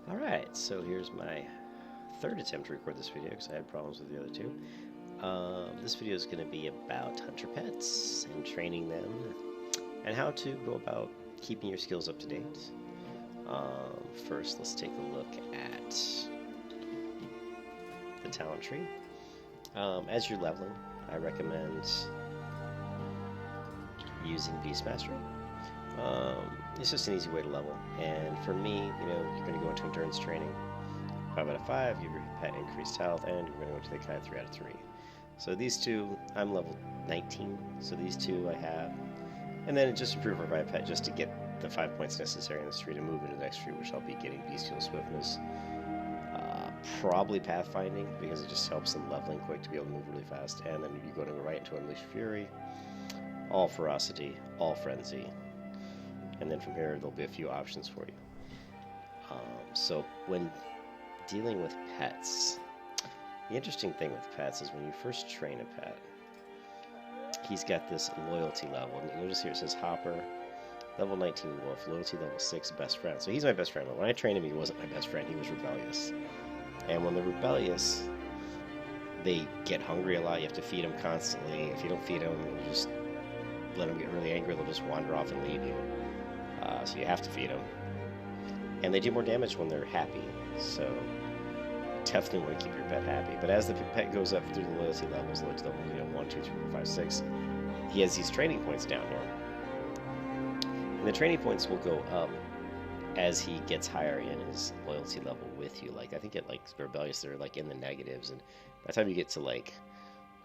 Alright, so here's my third attempt to record this video because I had problems with the other two. This video is going to be about hunter pets and training them and how to go about keeping your skills up to date. First, let's take a look at the talent tree. As you're leveling, I recommend using Beastmastery. It's just an easy way to level, and for me, you're going to go into endurance training. 5 out of 5, you give your pet increased health, and you're going to go to the kind of 3 out of 3. So these two, I'm level 19, so these two I have, and then just improve my pet just to get the 5 points necessary in this tree to move into the next tree, which I'll be getting Bestial Swiftness. Probably Pathfinding, because it just helps in leveling quick to be able to move really fast, and then you're going to go right into Unleash Fury, all Ferocity, all Frenzy. And then from here, there'll be a few options for you. So when dealing with pets, the interesting thing with pets is when you first train a pet, he's got this loyalty level. And notice here it says Hopper, level 19 Wolf, loyalty level 6 best friend. So he's my best friend, but when I trained him, he wasn't my best friend. He was rebellious. And when they're rebellious, they get hungry a lot. You have to feed them constantly. If you don't feed them, you just let them get really angry. They'll just wander off and leave you. So you have to feed them. And they do more damage when they're happy. So definitely want to keep your pet happy. But as the pet goes up through the loyalty levels, 1, 2, 3, 4, 5, 6, he has these training points down here. And the training points will go up as he gets higher in his loyalty level with you. Like, I think at like rebellious, they're like in the negatives, and by the time you get to like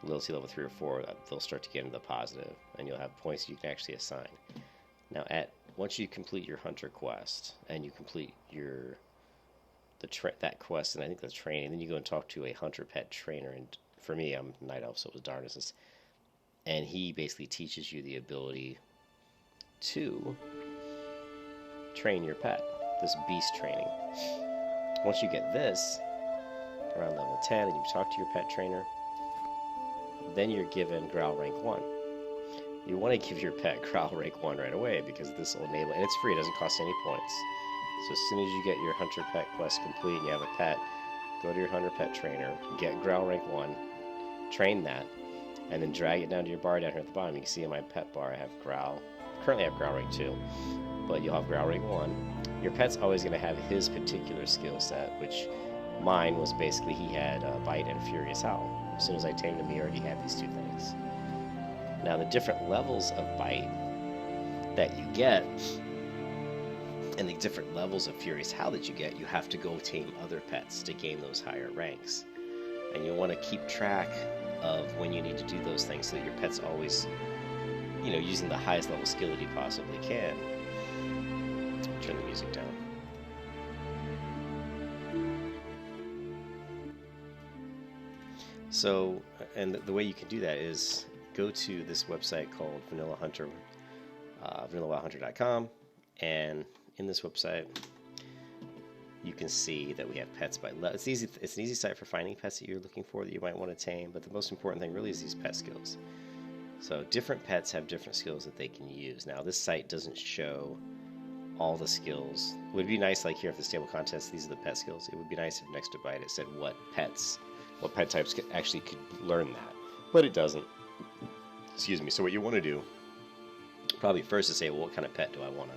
loyalty level 3 or 4, they'll start to get into the positive, and you'll have points you can actually assign. Now, once you complete your hunter quest and you complete that quest, and I think the training, then you go and talk to a hunter pet trainer. And for me, I'm Night Elf, so it was Darnus, and he basically teaches you the ability to train your pet, this beast training. Once you get this around level 10 and you talk to your pet trainer, then you're given Growl rank 1. You want to give your pet Growl rank 1 right away, because this will enable, and it's free, it doesn't cost any points. So as soon as you get your hunter pet quest complete and you have a pet, go to your hunter pet trainer, get Growl rank 1, train that, and then drag it down to your bar down here at the bottom. You can see in my pet bar I have Growl. Currently I have Growl rank 2, but you'll have Growl rank 1. Your pet's always going to have his particular skill set, which mine was basically he had Bite and Furious Howl. As soon as I tamed him, he already had these two things. Now, the different levels of Bite that you get, and the different levels of Furious Howl that you get, you have to go tame other pets to gain those higher ranks. And you'll want to keep track of when you need to do those things so that your pet's always, using the highest level skill that he possibly can. Turn the music down. So, and the way you can do that is go to this website called Vanilla Hunter, vanillawildhunter.com, and in this website you can see that we have pets by level. It's an easy site for finding pets that you're looking for that you might want to tame, but the most important thing really is these pet skills. So different pets have different skills that they can use. Now, this site doesn't show all the skills. It would be nice, like here, if the stable contest, these are the pet skills. It would be nice if next to Bite it said what pet types could learn that, but it doesn't. Excuse me. So what you want to do, probably first, is say, well, what kind of pet do I want to?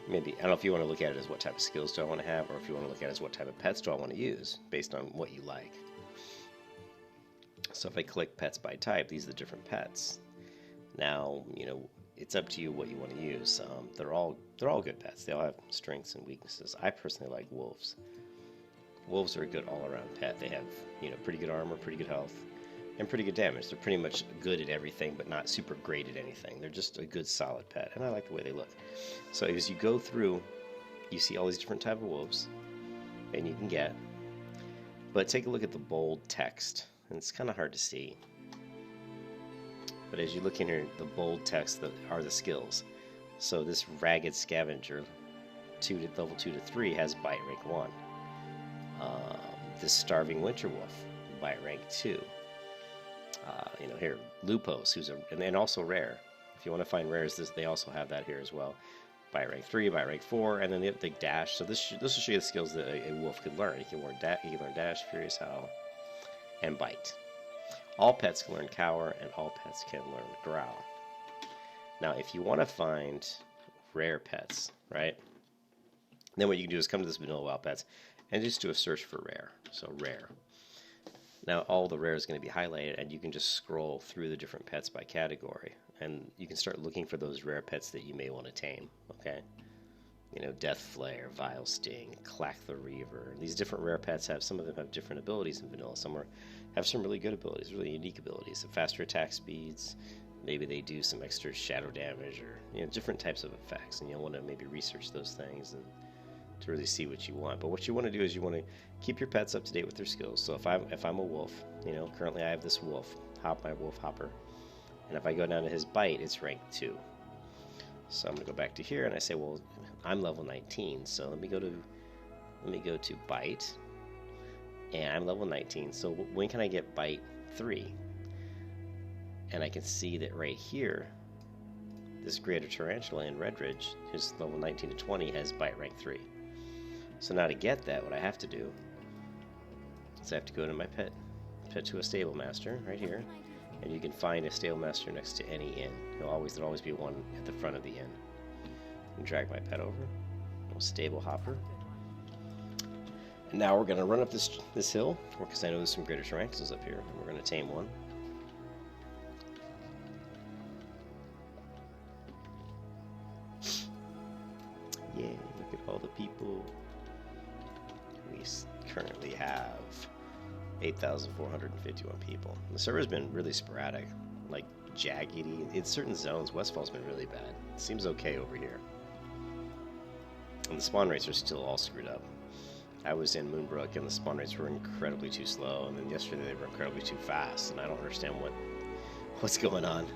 Maybe, I don't know if you want to look at it as what type of skills do I want to have, or if you want to look at it as what type of pets do I want to use, based on what you like. So if I click pets by type, these are the different pets. Now, it's up to you what you want to use. They're all good pets. They all have strengths and weaknesses. I personally like wolves. Wolves are a good all-around pet. They have, pretty good armor, pretty good health, and pretty good damage. They're pretty much good at everything, but not super great at anything. They're just a good, solid pet, and I like the way they look. So as you go through, you see all these different types of wolves, and you can get. But take a look at the bold text, and it's kind of hard to see. But as you look in here, the bold text are the skills. So this Ragged Scavenger, level 2 to 3, has Bite rank 1. This Starving Winter Wolf, Bite rank 2. Here, Lupos, and also rare. If you want to find rares, they also have that here as well. Bite rank 3, bite rank 4, and then the dash. So this will show you the skills that a wolf could learn. He can learn dash, furious howl, and bite. All pets can learn cower, and all pets can learn growl. Now, if you want to find rare pets, right? Then what you can do is come to this vanilla wild pets and just do a search for rare. So rare. Now all the rare is going to be highlighted, and you can just scroll through the different pets by category, and you can start looking for those rare pets that you may want to tame. Okay, you know, Death Flare, Vile Sting, Clack the Reaver. These different rare pets have, some of them have different abilities in vanilla. Some have some really good abilities, really unique abilities, faster attack speeds. Maybe they do some extra shadow damage, or different types of effects, and you'll want to maybe research those things and to really see what you want. But what you want to do is you want to keep your pets up to date with their skills. So if I'm a wolf, currently I have this wolf, my wolf Hopper, and if I go down to his bite, it's rank 2. So I'm gonna go back to here, and I say, well, I'm level 19, so let me go to bite, and I'm level 19. So when can I get bite 3? And I can see that right here, this greater tarantula in Redridge, who's level 19 to 20, has bite rank 3. So now to get that, what I have to do is I have to go to my pet to a stable master right here, and you can find a stable master next to any inn. There'll always be one at the front of the inn. And drag my pet over, stable Hopper, and now we're gonna run up this hill because I know there's some greater tarantulas up here, and we're gonna tame one. Yay! Look at all the people. We currently have 8,451 people. The server's been really sporadic, like jaggedy. In certain zones, Westfall's been really bad. It seems okay over here. And the spawn rates are still all screwed up. I was in Moonbrook, and the spawn rates were incredibly too slow, and then yesterday they were incredibly too fast, and I don't understand what's going on.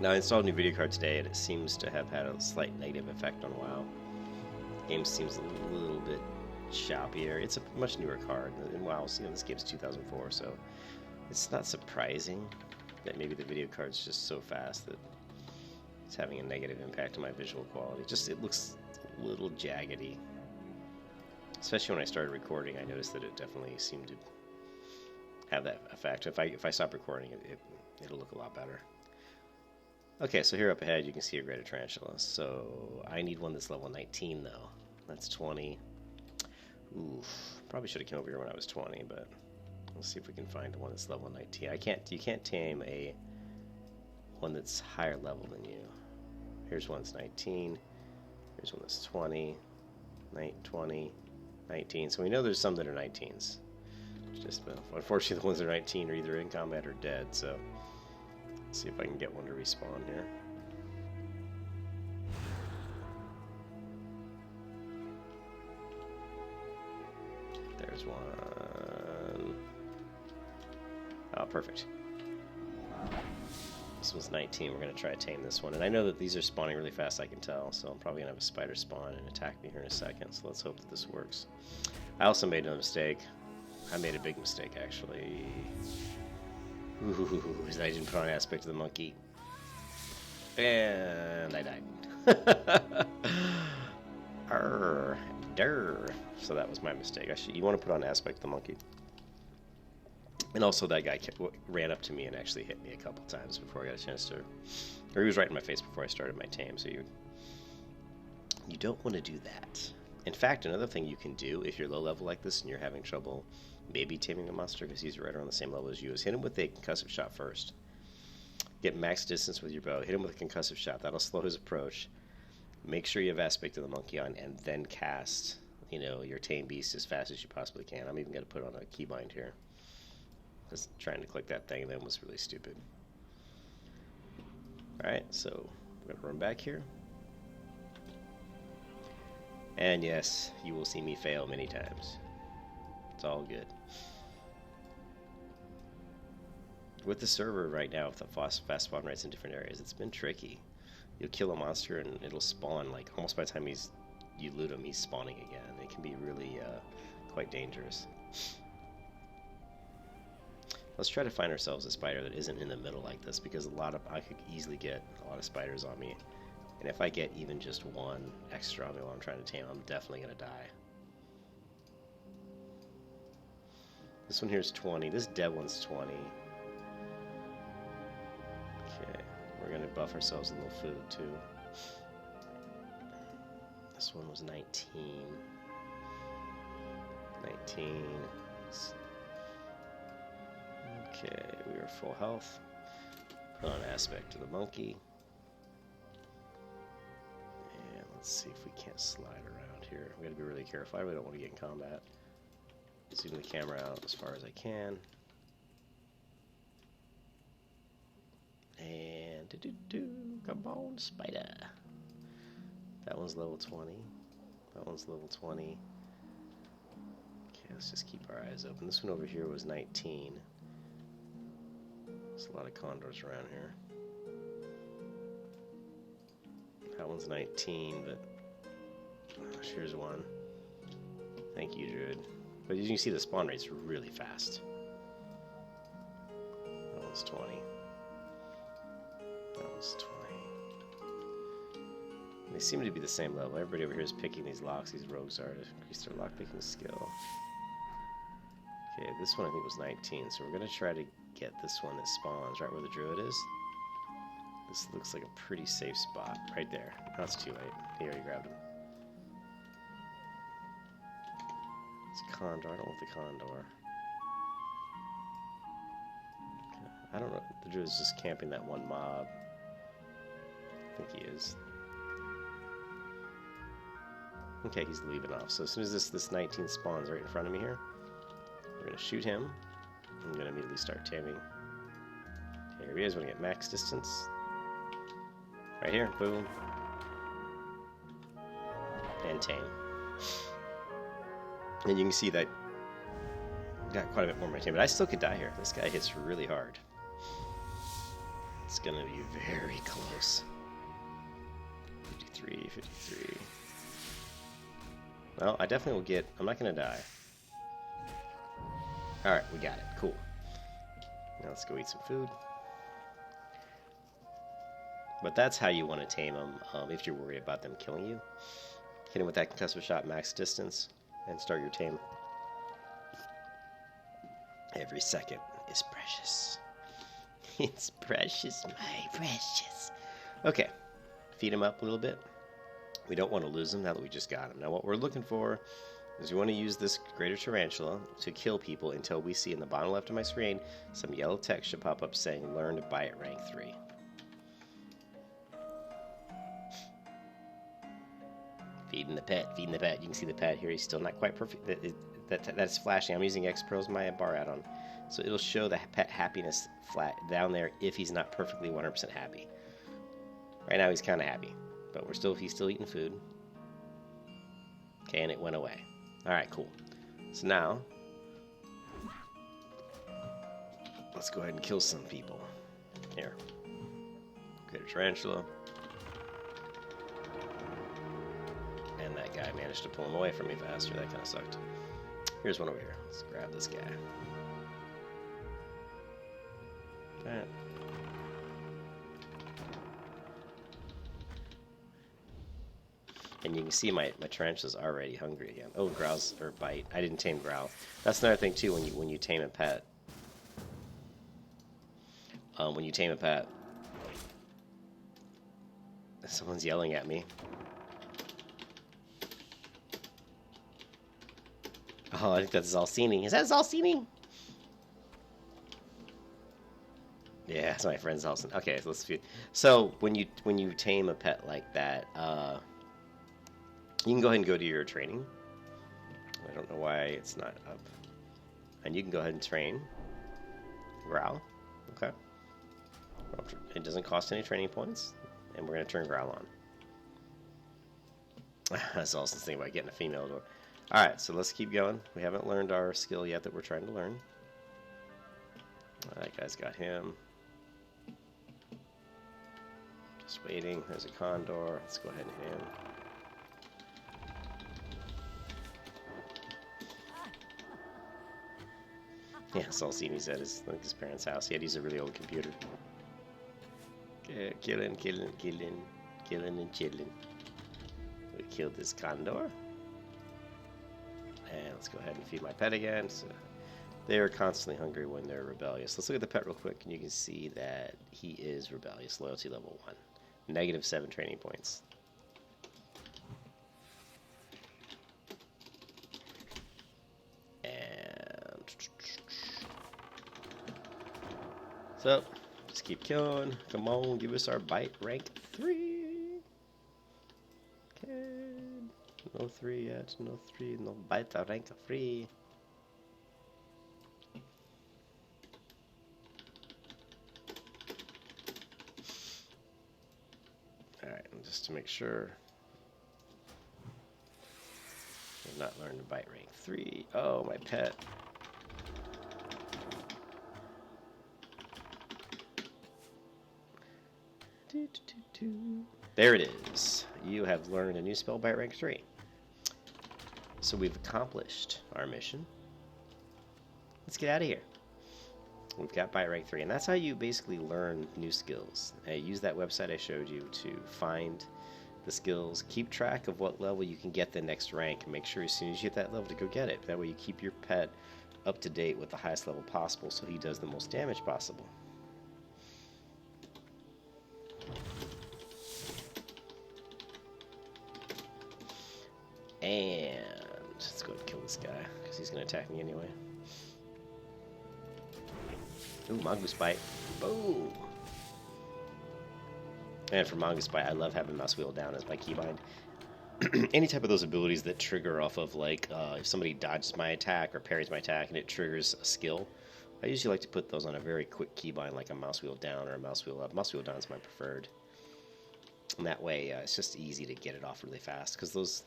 Now, I installed a new video card today, and it seems to have had a slight negative effect on WoW. The game seems a little bit choppier. It's a much newer card. And WoW, this game's 2004, so it's not surprising that maybe the video card's just so fast that it's having a negative impact on my visual quality. It looks a little jaggedy. Especially when I started recording, I noticed that it definitely seemed to have that effect. If I stop recording, it'll look a lot better. Okay, so here up ahead you can see a greater tarantula. So I need one that's level 19 though. That's 20. Oof. Probably should have come over here when I was 20, but let's see if we can find one that's level 19. You can't tame one that's higher level than you. Here's one that's 19. Here's one that's 20. 20, 19. So we know there's some that are 19s. Unfortunately, the ones that are 19 are either in combat or dead, so let's see if I can get one to respawn here. There's one. Oh, perfect. This one's 19. We're going to try to tame this one. And I know that these are spawning really fast, I can tell, so I'm probably going to have a spider spawn and attack me here in a second, so let's hope that this works. I also made a mistake. I made a big mistake, actually. Ooh, I didn't put on aspect of the monkey. And I died. Arr, durr. So that was my mistake. You want to put on aspect of the monkey. And also that guy ran up to me and actually hit me a couple times before I got a chance to... Or he was right in my face before I started my tame, so you don't want to do that. In fact, another thing you can do if you're low level like this and you're having trouble maybe taming a monster because he's right around the same level as you is hit him with a concussive shot first. Get max distance with your bow. Hit him with a concussive shot. That'll slow his approach. Make sure you have aspect of the monkey on and then cast, your tame beast as fast as you possibly can. I'm even going to put on a keybind here. Just trying to click that thing then was really stupid. Alright, so we're going to run back here. And yes, you will see me fail many times. It's all good. With the server right now, with the fast spawn rates in different areas, it's been tricky. You'll kill a monster and it'll spawn, like, almost by the time you loot him, he's spawning again. It can be really quite dangerous. Let's try to find ourselves a spider that isn't in the middle like this, because I could easily get a lot of spiders on me And if I get even just one extra on me while I'm trying to tame, I'm definitely going to die. This one here's 20. This dead one's 20. Okay, we're going to buff ourselves a little food too. This one was 19. 19. Okay, we are full health. Put on aspect to the monkey. And let's see if we can't slide around here. We gotta be really careful. I really don't want to get in combat. Zoom the camera out as far as I can. And come on, spider. That one's level 20. That one's level 20. Okay, let's just keep our eyes open. This one over here was 19. There's a lot of condors around here. That one's 19, but here's one. Thank you, Druid. But as you can see, the spawn rate's really fast. That one's 20. That one's 20. They seem to be the same level. Everybody over here is picking these locks. These rogues are to increase their lockpicking skill. Okay, this one I think was 19, so we're going to try to get this one that spawns right where the druid is. This looks like a pretty safe spot. Right there. That's too late. He already grabbed him. It's a condor. I don't want the condor. Okay. I don't know. The druid's just camping that one mob. I think he is. Okay, he's leaving off. So as soon as this 19 spawns right in front of me here, we're going to shoot him. I'm going to immediately start taming. Here he is. We're going to get max distance. Right here. Boom. And tame. And you can see that got quite a bit more of my tame, but I still could die here. This guy hits really hard. It's going to be very close. 53, 53. Well, I definitely will get... I'm not going to die. Alright, we got it. Cool. Now let's go eat some food. But that's how you want to tame them if you're worried about them killing you. Hit him with that concussive shot, max distance, and start your tame. Every second is precious. It's precious, my precious. Okay, feed him up a little bit. We don't want to lose him now that we just got him. Now what we're looking for is we want to use this greater tarantula to kill people until we see in the bottom left of my screen some yellow text should pop up saying learn to buy at rank 3. Feeding the pet, feeding the pet. You can see the pet here. He's still not quite perfect. That's flashing. I'm using X Pros my bar add-on. So it'll show the pet happiness flat down there if he's not perfectly 100% happy. Right now he's kind of happy, but he's still eating food. Okay, and it went away. Alright, cool. So now, let's go ahead and kill some people. Here. Get a tarantula. And that guy managed to pull him away from me faster. That kind of sucked. Here's one over here. Let's grab this guy. Okay. And you can see my tarantula's already hungry again. Oh, growls or bite. I didn't tame growl. That's another thing too when you tame a pet. When you tame a pet, someone's yelling at me. Oh, I think that's Zalcini. Is that Zalcini? Yeah, that's my friend Zalcini. Okay, so let's. So when you tame a pet like that, you can go ahead and go to your training. I don't know why it's not up. And you can go ahead and train Growl. Okay. It doesn't cost any training points, and we're going to turn Growl on. That's also the thing about getting a female door. Alright, so let's keep going. We haven't learned our skill yet that we're trying to learn. That guy's got him. Just waiting. There's a condor. Let's go ahead and hit him. Yeah, Salcini's at his parents' house. He had to use a really old computer. Okay, killing. Killing and chilling. We killed this condor. And let's go ahead and feed my pet again. So they are constantly hungry when they're rebellious. Let's look at the pet real quick, and you can see that he is rebellious. Loyalty level 1. -7 training points. And so, just keep killing. Come on, give us our bite rank 3. Okay. No 3 yet. No 3. No bite rank 3. Alright, just to make sure. I've not learned to bite rank 3. Oh, my pet. There it is. You have learned a new spell, bite rank 3. So we've accomplished our mission. Let's get out of here. We've got bite rank 3, and that's how you basically learn new skills. Use that website I showed you to find the skills. Keep track of what level you can get the next rank, and make sure as soon as you hit that level to go get it. That way you keep your pet up to date with the highest level possible so he does the most damage possible. And let's go and kill this guy, because he's going to attack me anyway. Ooh, Mongoose Bite. Boom! And for Mongoose Bite, I love having mouse wheel down as my keybind. Any type of those abilities that trigger off of, like, if somebody dodges my attack or parries my attack and it triggers a skill, I usually like to put those on a very quick keybind, like a mouse wheel down or a mouse wheel up. Mouse wheel down is my preferred. And that way, it's just easy to get it off really fast, because those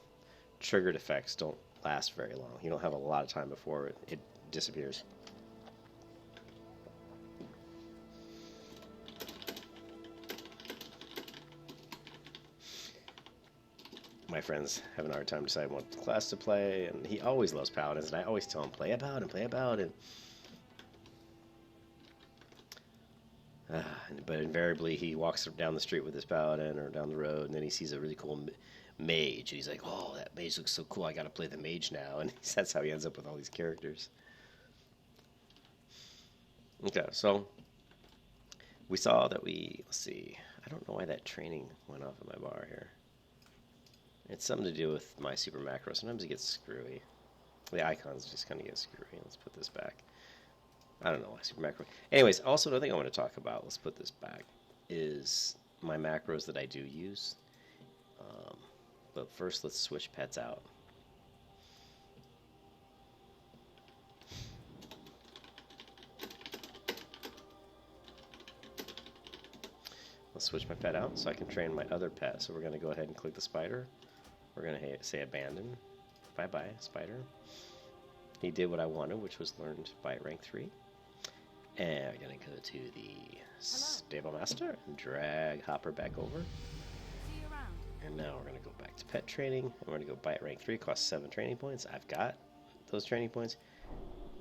triggered effects don't last very long. You don't have a lot of time before it disappears. My friend's having a hard time deciding what class to play, and he always loves paladins, and I always tell him, play a paladin, play a paladin. But invariably, he walks down the street with his paladin or down the road, and then he sees a really cool mage, and he's like, oh, that mage looks so cool, I gotta play the mage now, and that's how he ends up with all these characters. Okay, so we saw that let's see, I don't know why that training went off in my bar here. It's something to do with my super macro. Sometimes it gets screwy. The icons just kind of get screwy. Let's put this back. I don't know why super macro. Anyways, also another thing I want to talk about, let's put this back, is my macros that I do use. But first, let's switch pets out. Let's switch my pet out so I can train my other pet. So we're going to go ahead and click the spider. We're going to say abandon. Bye-bye, spider. He did what I wanted, which was learned by rank 3. And we're going to go to the stable master and drag Hopper back over. And now we're going to go back to pet training. And we're going to go bite rank 3, cost 7 training points. I've got those training points.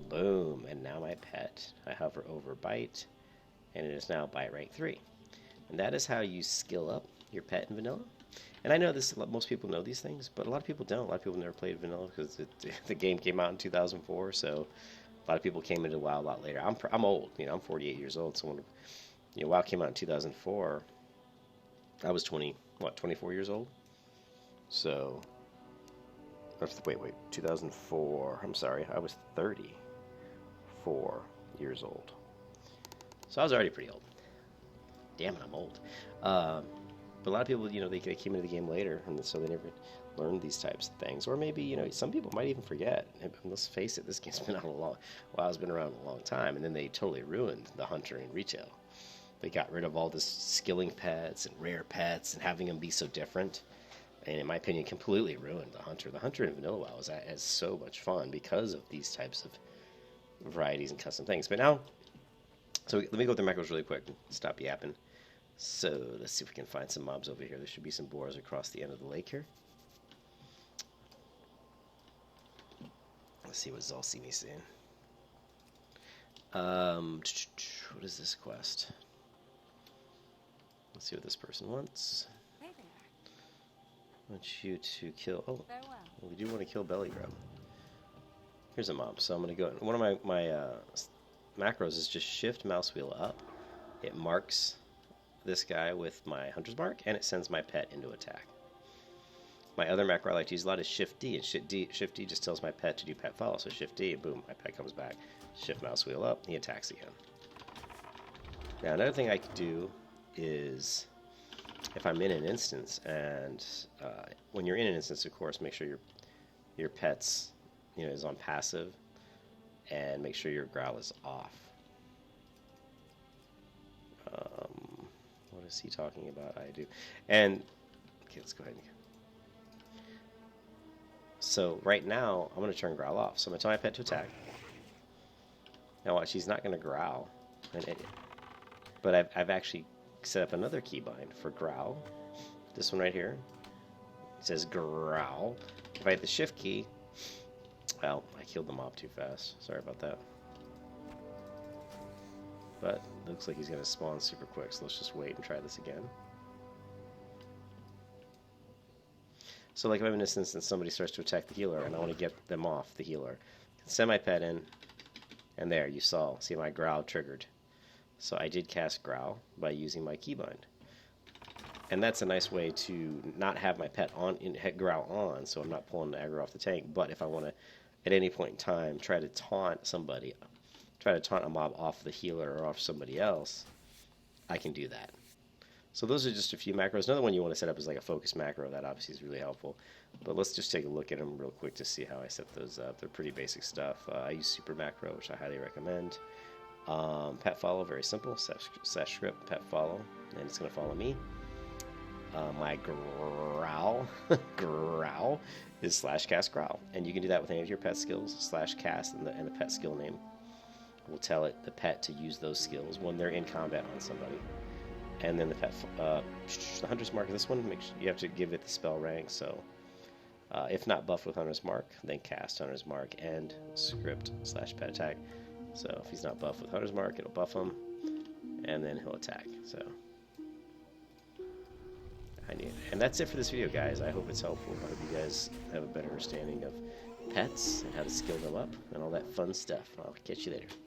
Boom. And now my pet. I hover over bite, and it is now bite rank 3. And that is how you skill up your pet in vanilla. And I know most people know these things, but a lot of people don't. A lot of people never played vanilla because the game came out in 2004, so a lot of people came into WoW a lot later. I'm old, I'm 48 years old, so when WoW came out in 2004, I was 24 years old. So, wait, 2004. I'm sorry, I was 34 years old. So I was already pretty old. Damn it, I'm old. But a lot of people, they came into the game later, and so they never learned these types of things. Or maybe, some people might even forget. And let's face it, this game's been out WoW's been around a long time, and then they totally ruined the hunter in retail. They got rid of all this skilling pets and rare pets and having them be so different. And in my opinion, completely ruined the hunter. The hunter in vanilla WoW is so much fun because of these types of varieties and custom things. But now, so let me go with the macros really quick and stop yapping. So let's see if we can find some mobs over here. There should be some boars across the end of the lake here. Let's see what Zol see me saying. What is this quest? Let's see what this person wants. Hey there. I want you to kill. Oh, we do want to kill belly grub. Here's a mob, so I'm going to go. One of my macros is just shift mouse wheel up. It marks this guy with my hunter's mark, and it sends my pet into attack. My other macro I like to use a lot is shift D, and shift D just tells my pet to do pet follow. So shift D, and boom, my pet comes back. Shift mouse wheel up, he attacks again. Now another thing I could do is, if I'm in an instance, and when you're in an instance, of course, make sure your pet's is on passive, and make sure your growl is off. What is he talking about? I do. And okay, let's go ahead. So right now, I'm going to turn growl off. So I'm going to tell my pet to attack. Now watch, he's not going to growl, but I've actually set up another keybind for growl. This one right here. It says growl. If I hit the shift key, well, I killed the mob too fast. Sorry about that. But it looks like he's going to spawn super quick, so let's just wait and try this again. So like if I'm in this instance, somebody starts to attack the healer, and I want to get them off the healer. Send my pet in, and there, you saw. See, my growl triggered. So I did cast growl by using my keybind. And that's a nice way to not have my pet on growl on, so I'm not pulling the aggro off the tank. But if I want to, at any point in time, try to taunt somebody, try to taunt a mob off the healer or off somebody else, I can do that. So those are just a few macros. Another one you want to set up is like a focus macro. That obviously is really helpful. But let's just take a look at them real quick to see how I set those up. They're pretty basic stuff. I use super macro, which I highly recommend. Pet follow, very simple. Slash script pet follow, and it's going to follow me. My growl growl is slash cast growl, and you can do that with any of your pet skills. Slash cast and the pet skill name will tell the pet to use those skills when they're in combat on somebody. And then the pet, the hunter's mark. This one, you have to give it the spell rank. So, if not buffed with hunter's mark, then cast hunter's mark and script slash pet attack. So if he's not buffed with hunter's mark, it'll buff him, and then he'll attack. So, and that's it for this video, guys. I hope it's helpful. I hope you guys have a better understanding of pets and how to skill them up and all that fun stuff. I'll catch you later.